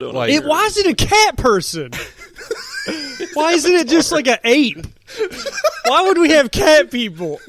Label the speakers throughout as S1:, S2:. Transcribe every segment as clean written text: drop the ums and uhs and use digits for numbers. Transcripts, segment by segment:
S1: Like,
S2: Why is it a cat person? Why isn't it just like an ape? Why would we have cat people?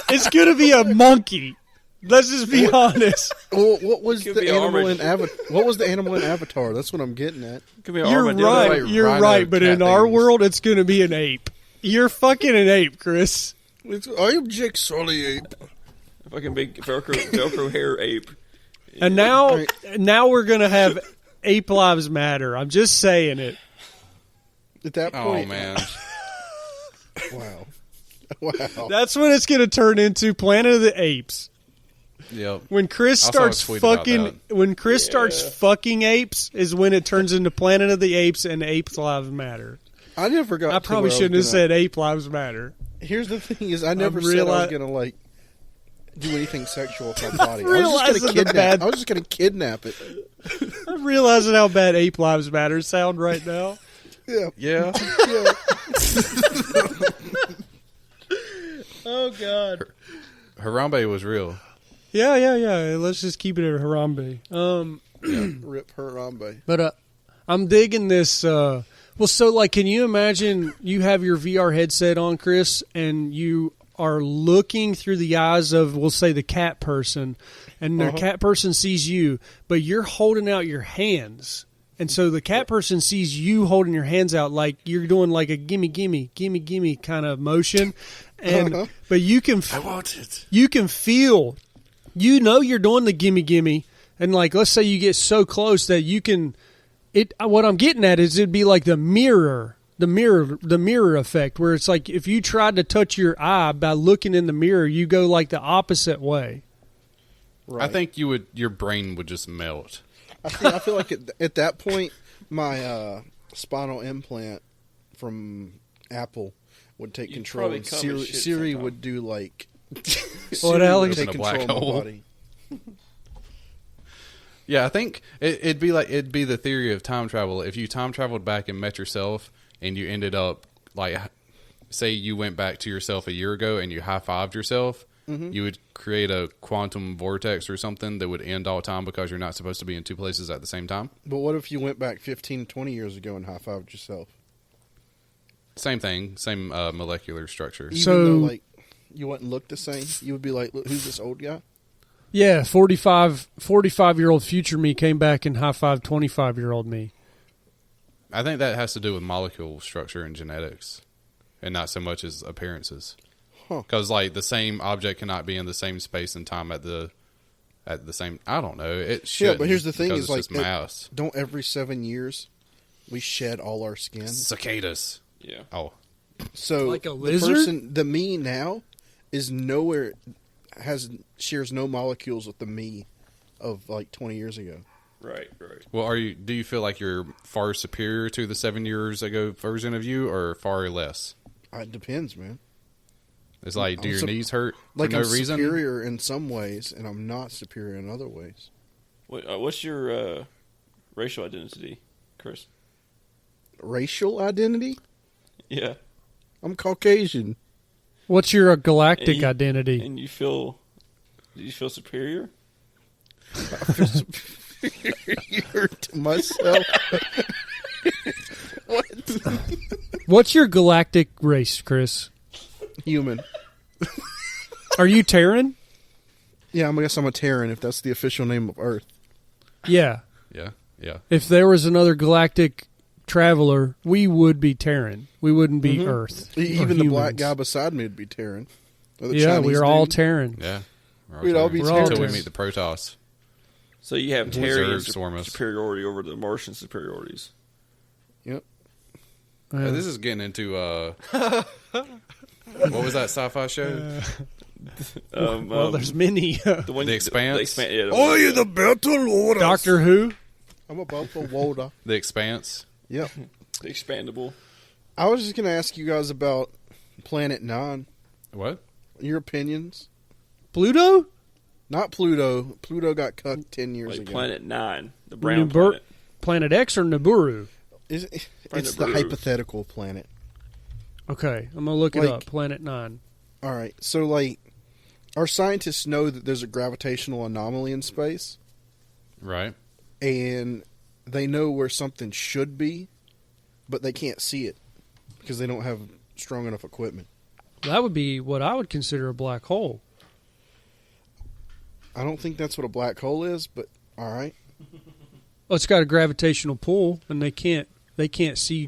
S2: It's going to be a monkey. Let's just be honest.
S3: Well, what was the animal in Avatar? That's what I'm getting at.
S2: You're right. You're right. But in our world, it's going to be an ape. You're fucking an ape, Chris.
S3: I am Jake Sully ape.
S4: Fucking big Velcro hair ape.
S2: And now we're going to have Ape Lives Matter. I'm just saying it.
S3: At that point.
S1: Oh, man.
S3: Wow.
S2: That's what it's going to turn into, Planet of the Apes.
S1: Yep.
S2: When Chris starts fucking apes is when it turns into Planet of the Apes and Ape Lives Matter.
S3: I never got.
S2: I probably shouldn't have said Ape Lives Matter.
S3: Here's the thing: is I never said I was gonna do anything sexual with my body. I was just gonna kidnap it.
S2: I'm realizing how bad Ape Lives Matter sound right now.
S3: Yeah.
S2: Oh God.
S1: Harambe was real.
S2: Yeah. Let's just keep it at Harambe.
S3: Rip Harambe.
S2: But I'm digging this. So can you imagine you have your VR headset on, Chris, and you are looking through the eyes of, we'll say, the cat person, and the cat person sees you, but you're holding out your hands. And so the cat person sees you holding your hands out like you're doing like a gimme kind of motion. And but you can
S1: I want it.
S2: You can feel, you're doing the gimme, and like let's say you get so close that you can. What I'm getting at is it'd be like the mirror effect, where it's like if you tried to touch your eye by looking in the mirror, you go like the opposite way.
S1: Right. I think your brain would just melt.
S3: I feel like at that point, my spinal implant from Apple would take control. And Siri would do like.
S2: What, Alex?
S3: Take control of my body.
S1: Yeah, I think it'd be the theory of time travel. If you time traveled back and met yourself, and you ended up like, say you went back to yourself a year ago and you high-fived yourself, you would create a quantum vortex or something that would end all time because you're not supposed to be in two places at the same time.
S3: But what if you went back 15, 20 years ago and high-fived yourself?
S1: Same thing, same molecular structure.
S3: Even though, like, you wouldn't look the same, you would be like, look, who's this old guy?
S2: Yeah, 45-year-old future me came back and high-fived 25-year-old me.
S1: I think that has to do with molecule structure and genetics, and not so much as appearances. Because like the same object cannot be in the same space and time at the same. I don't know. It should.
S3: Yeah, but here's the thing: is like,
S1: mass.
S3: Don't every 7 years we shed all our skin?
S1: Cicadas.
S4: Yeah.
S1: Oh.
S3: So
S2: like a lizard?
S3: The me now is nowhere shares no molecules with the me of like 20 years ago.
S4: Right.
S1: Well, do you feel like you're far superior to the 7 years ago version of you, or far less?
S3: It depends, man.
S1: It's like, do your knees hurt
S3: for
S1: no
S3: I'm
S1: reason?
S3: Superior in some ways, and I'm not superior in other ways.
S4: What's your racial identity, Chris?
S3: Racial identity?
S4: Yeah.
S3: I'm Caucasian.
S2: What's your galactic identity?
S4: And do you feel superior?
S3: I feel superior to myself. What?
S2: What's your galactic race, Chris?
S3: Human.
S2: Are you Terran?
S3: Yeah, I guess I'm a Terran if that's the official name of Earth.
S2: Yeah.
S1: Yeah.
S2: If there was another galactic traveler, we would be Terran. We wouldn't be Earth.
S3: Even the black guy beside me would be Terran.
S2: Yeah, we are all Terran.
S1: Yeah.
S3: We'd all be Terran.
S1: Until we meet the Protoss.
S4: So you have Terran
S1: Sormus.
S4: superiority over the Martian superiorities.
S3: Yep.
S1: This is getting into what was that sci-fi show?
S2: Well, there's many.
S1: The Expanse.
S3: Are you the battle orders?
S2: Doctor Who?
S3: I'm about the water.
S1: The Expanse.
S3: Yep.
S4: The expandable.
S3: I was just going to ask you guys about Planet 9.
S1: What?
S3: Your opinions?
S2: Pluto?
S3: Not Pluto. Pluto got cucked 10 years ago.
S4: Planet 9. The brown planet.
S2: Planet X or Nibiru?
S3: It's the hypothetical planet.
S2: Okay, I'm going to look it up. Planet 9.
S3: All right. So, like, our scientists know that there's a gravitational anomaly in space.
S1: Right.
S3: And they know where something should be, but they can't see it because they don't have strong enough equipment.
S2: That would be what I would consider a black hole.
S3: I don't think that's what a black hole is, but all right.
S2: Well, it's got a gravitational pull, and they can't see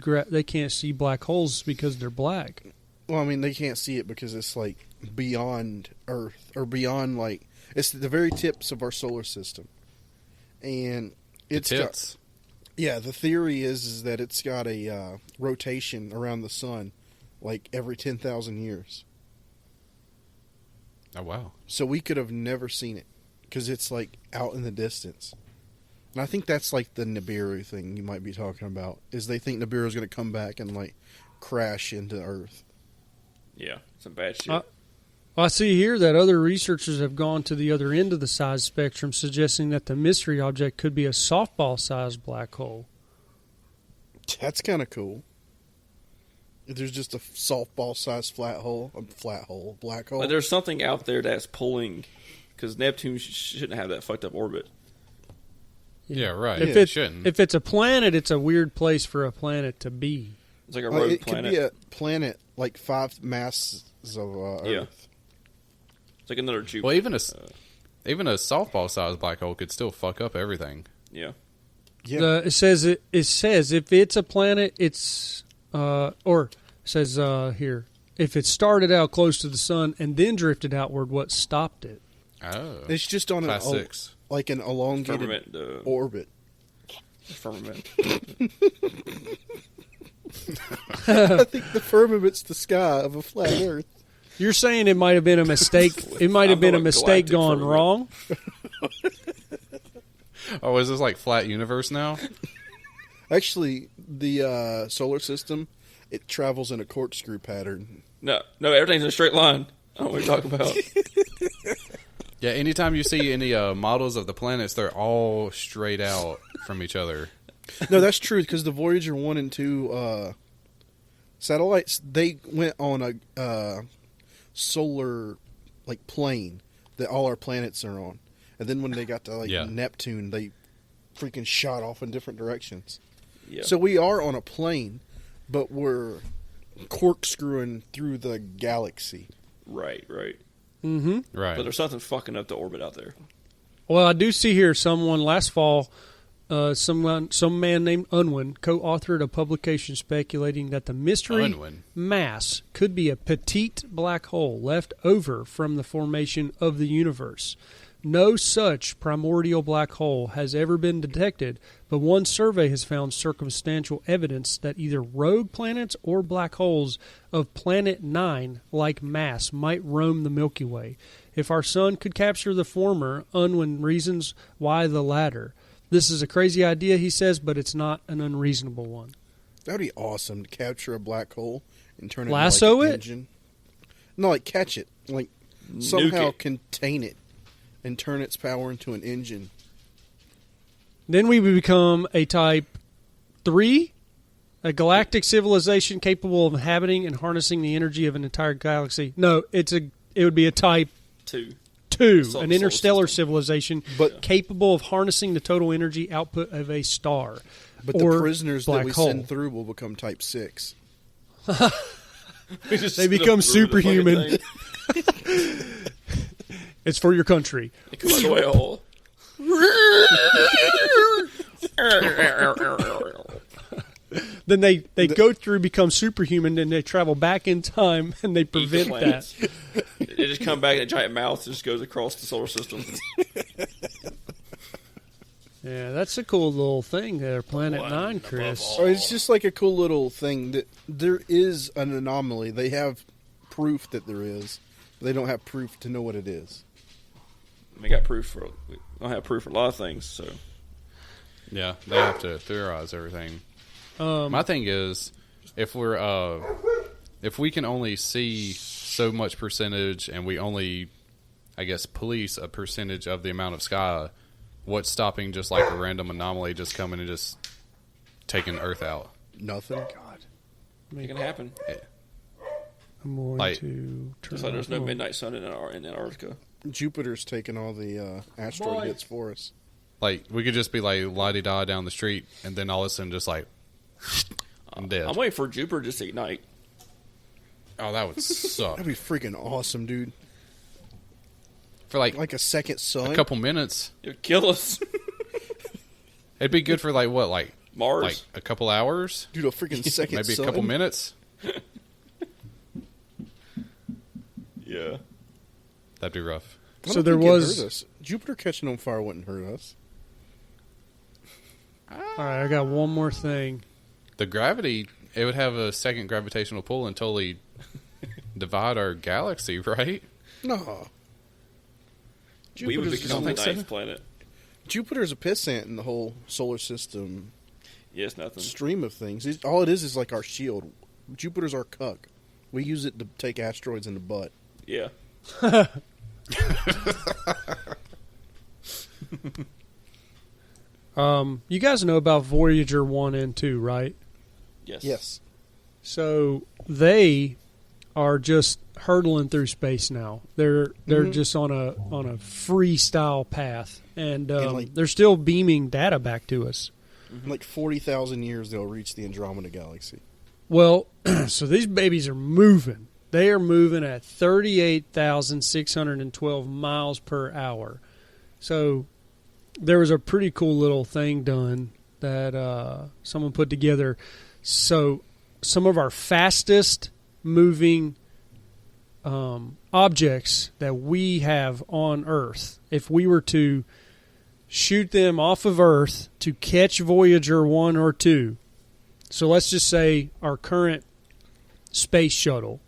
S2: black holes because they're black.
S3: Well, I mean, they can't see it because it's like beyond Earth or beyond it's the very tips of our solar system, and it's got, the theory is that it's got a rotation around the sun like every 10,000 years.
S1: Oh wow!
S3: So we could have never seen it because it's like out in the distance. And I think that's like the Nibiru thing you might be talking about. Is they think Nibiru is going to come back and like crash into Earth.
S4: Yeah, some bad shit.
S2: Well, I see here that other researchers have gone to the other end of the size spectrum, suggesting that the mystery object could be a softball-sized black hole.
S3: That's kind of cool. If there's just a softball-sized black hole.
S4: But there's something out there that's pulling, because Neptune shouldn't have that fucked up orbit.
S1: Yeah, right.
S2: If it's a planet, it's a weird place for a planet to be.
S4: It's like a rogue
S3: It
S4: planet.
S3: could be a planet like 5 masses of Earth.
S4: Yeah. It's like another Jupiter.
S1: Well, even a softball-sized black hole could still fuck up everything.
S4: Yeah.
S3: Yeah.
S2: It says if it's a planet, it's or says here if it started out close to the sun and then drifted outward, what stopped it?
S1: Oh,
S3: It's just on
S1: Class 6.
S3: like an elongated orbit.
S4: Firmament.
S3: I think the firmament's the sky of a flat Earth.
S2: You're saying it might have been a mistake. It might have been a mistake
S4: galactic
S2: gone
S4: firmament.
S2: wrong.
S1: Oh, is this like flat universe now?
S3: Actually, the solar system, it travels in a corkscrew pattern.
S4: No, everything's in a straight line. I don't know what you're talking about.
S1: Yeah, anytime you see any models of the planets, they're all straight out from each other.
S3: No, that's true because the Voyager 1 and 2 satellites, they went on a solar plane that all our planets are on. And then when they got to Neptune, they freaking shot off in different directions.
S4: Yeah.
S3: So we are on a plane, but we're corkscrewing through the galaxy.
S4: Right.
S2: Mm-hmm.
S1: Right.
S4: But there's something fucking up the orbit out there.
S2: Well, I do see here someone last fall, some man named Unwin co-authored a publication speculating that the mystery mass could be a petite black hole left over from the formation of the universe. No such primordial black hole has ever been detected, but one survey has found circumstantial evidence that either rogue planets or black holes of Planet 9-like mass might roam the Milky Way. If our sun could capture the former, Unwin reasons why the latter. This is a crazy idea, he says, but it's not an unreasonable one.
S3: That would be awesome to capture a black hole and turn it
S2: Lasso
S3: into an
S2: it?
S3: engine. No, catch it. Somehow contain it and turn its power into an engine.
S2: Then we would become a Type 3, a galactic civilization capable of inhabiting and harnessing the energy of an entire galaxy. No, it would be a Type
S4: 2.
S2: An interstellar civilization capable of harnessing the total energy output of a star.
S3: But the prisoners that we send through will become Type 6.
S2: They become superhuman. It's for your country.
S4: They come out the way hole.
S2: Then they go through, become superhuman, and they travel back in time, and they prevent that.
S4: They just come back, and a giant mouth just goes across the solar system.
S2: Yeah, that's a cool little thing there, Planet 9, Chris.
S3: It's just like a cool little thing that there is an anomaly. They have proof that there is. But they don't have proof to know what it is.
S4: We don't have proof for a lot of things, so.
S1: Yeah, they have to theorize everything. My thing is, if we can only see so much percentage, and we only, I guess, police a percentage of the amount of sky, what's stopping just like a random anomaly just coming and just taking Earth out?
S3: Nothing.
S2: God,
S4: It can happen.
S2: I'm going to turn.
S4: Just like there's no midnight sun in Antarctica.
S3: Jupiter's taking all the asteroid hits for us.
S1: Like, we could just be like la-di-da down the street, and then all of a sudden just like, I'm dead.
S4: I'm waiting for Jupiter just to ignite.
S1: Oh, that would suck.
S3: That'd be freaking awesome, dude.
S1: For
S3: like a second sun.
S1: a couple minutes.
S4: It would kill us.
S1: It'd be good for like what, like
S4: Mars?
S1: like a couple hours,
S3: Dude, a freaking second
S1: maybe
S3: sun.
S1: a couple minutes.
S4: Yeah.
S1: That'd be rough.
S3: I
S2: So
S3: don't
S2: there
S3: think it
S2: was-
S3: hurt us. Jupiter catching on fire wouldn't hurt us.
S2: All right, I got one more thing.
S1: The gravity, it would have a second gravitational pull and totally divide our galaxy, right?
S3: No.
S4: We would
S3: Jupiter's
S4: become the
S1: think so?
S4: ninth planet.
S3: Jupiter's a pissant in the whole solar system
S4: Yes, nothing.
S3: stream of things. All it is like our shield. Jupiter's our cuck. We use it to take asteroids in the butt.
S4: Yeah.
S2: You guys know about Voyager 1 and 2, right?
S4: Yes.
S3: Yes.
S2: So they are just hurtling through space now. They're just on a freestyle path, and
S3: like-
S2: they're still beaming data back to us.
S3: In like 40,000 years, they'll reach the Andromeda Galaxy.
S2: Well, so these babies are moving. They are moving at 38,612 miles per hour. So there was a pretty cool little thing done that someone put together. So some of our fastest moving objects that we have on Earth, if we were to shoot them off of Earth to catch Voyager 1 or 2, so let's just say our current space shuttle,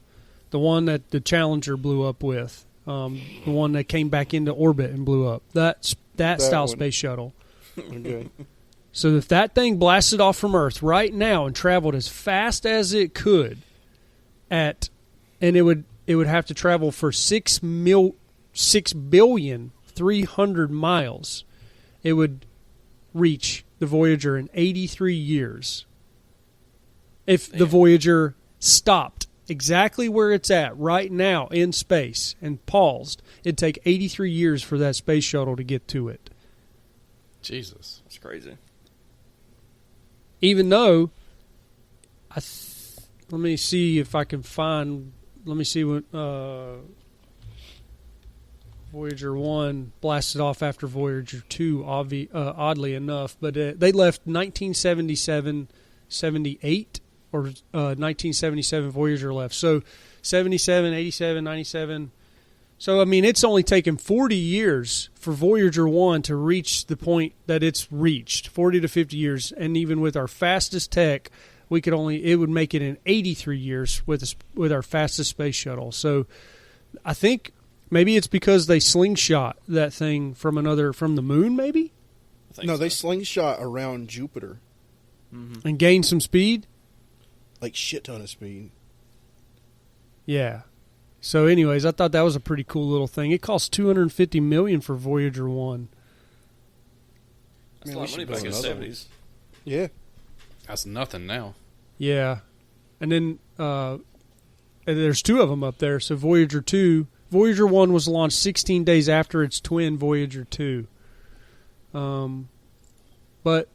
S2: the one that the Challenger blew up with, the one that came back into orbit and blew up, that style
S3: one.
S2: space shuttle.
S3: Okay.
S2: So if that thing blasted off from Earth right now and traveled as fast as it could, and it would have to travel for 6,300,000,000 miles, it would reach the Voyager in 83 years. If the Voyager stopped exactly where it's at right now in space and paused, it'd take 83 years for that space shuttle to get to it.
S1: Jesus.
S4: That's crazy.
S2: Even though, let me see if I can find. Let me see what Voyager 1 blasted off after Voyager 2. Oddly enough, but they left 1977, 78, or 1977. Voyager left. So 77, 87, 97. So I mean, it's only taken 40 years for Voyager 1 to reach the point that it's reached. 40 to 50 years, and even with our fastest tech, it would make it in 83 years with our fastest space shuttle. So I think maybe it's because they slingshot that thing from the moon, maybe,
S4: I think
S3: No,
S4: so.
S3: they slingshot around Jupiter.
S2: and gain some speed.
S3: Like shit ton of speed.
S2: Yeah. So, anyways, I thought that was a pretty cool little thing. It cost $250 million for Voyager 1.
S4: That's
S3: Man,
S4: a
S3: we
S4: lot of money
S3: should
S4: back in
S3: build
S4: the
S3: another one.
S4: 70s.
S3: Yeah.
S1: That's nothing now.
S2: Yeah. And then and there's two of them up there. So Voyager 2, Voyager 1 was launched 16 days after its twin Voyager 2. But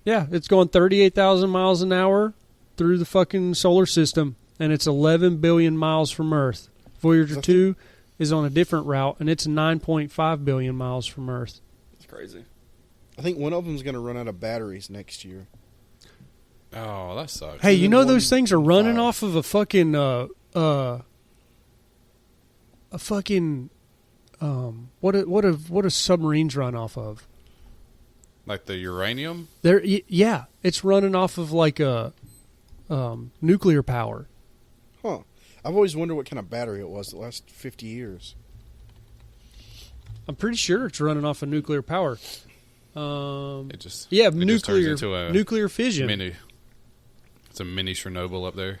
S2: yeah, it's going 38,000 miles an hour through the fucking solar system, and it's 11 billion miles from Earth. Voyager 2 is on a different route, and it's 9.5 billion miles from Earth.
S4: That's crazy.
S3: I think one of them's going to run out of batteries next year.
S1: Oh, that sucks.
S2: Hey,
S3: And
S2: you
S3: then
S2: know
S3: one
S2: those things are running
S3: 5.
S2: off of a fucking what do submarines run off of?
S1: Like the uranium?
S2: Yeah, it's running off of like a nuclear power.
S3: Huh. I've always wondered what kind of battery it was the last 50 years.
S2: I'm pretty sure it's running off of nuclear power.
S1: It just
S2: Yeah,
S1: it just turns into a
S2: nuclear fission.
S1: It's a mini Chernobyl up there.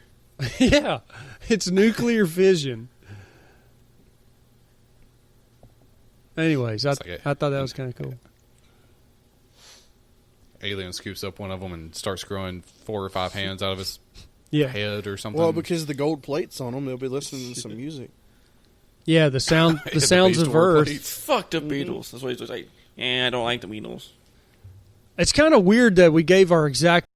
S2: Yeah, it's nuclear fission. Anyways, I thought that was kind of cool.
S1: Alien scoops up one of them and starts growing 4 or 5 hands out of his
S2: Yeah,
S1: head or something.
S3: Well, because the gold plates on them, they'll be listening to some music.
S2: yeah. The sounds
S1: The
S2: of
S1: Beast War
S2: Earth.
S1: plates.
S4: Fuck the Beatles. That's what he's like. I don't like the Weedles.
S2: It's kind of weird that we gave our exact